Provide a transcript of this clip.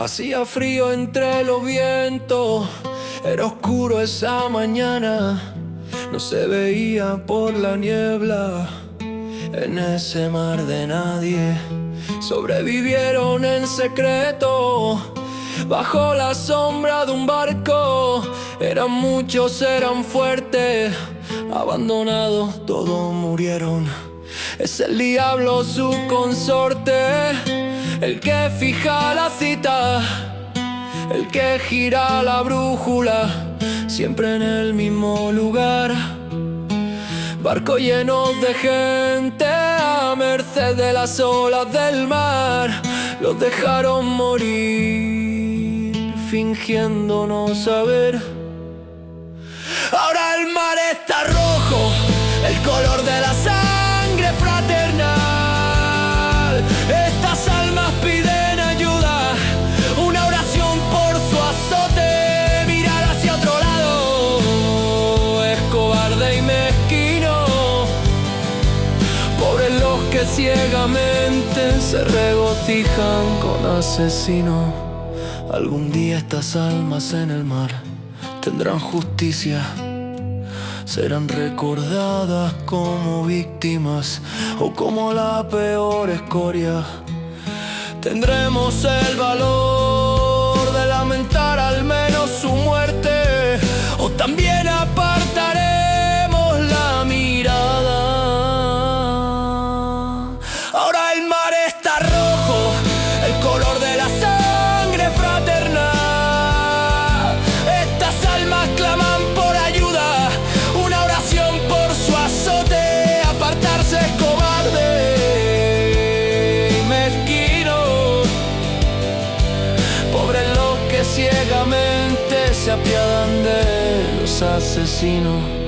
Hacía frío entre los vientos, era oscuro esa mañana, no se veía por la niebla. En ese mar de nadie sobrevivieron en secreto, bajo la sombra de un barco. Eran muchos, eran fuertes, abandonados, todos murieron. Es el diablo su consorte, el que fija la cita, el que gira la brújula, siempre en el mismo lugar. Barcos llenos de gente a merced de las olas del mar, los dejaron morir fingiendo no saber. Ahora el mar está rojo, el color de la sangre fraternal. Estas almas piden ayuda, una oración por su azote. Mirar hacia otro lado es cobarde y mezquino. Pobres los que ciegamente se regocijan con asesinos. Algún día estas almas en el mar tendrán justicia, serán recordadas como víctimas o como la peor escoria. Tendremos el valor de lamentar al menos su muerte, o también apartaremos la mirada. Ahora el mar está rojo, el color de la sangre fraternal. Estas almas claman por ayuda, una oración por su azote. Apartarse es cobarde y mezquino. Pobres los que ciegamente se apiadan de los asesinos.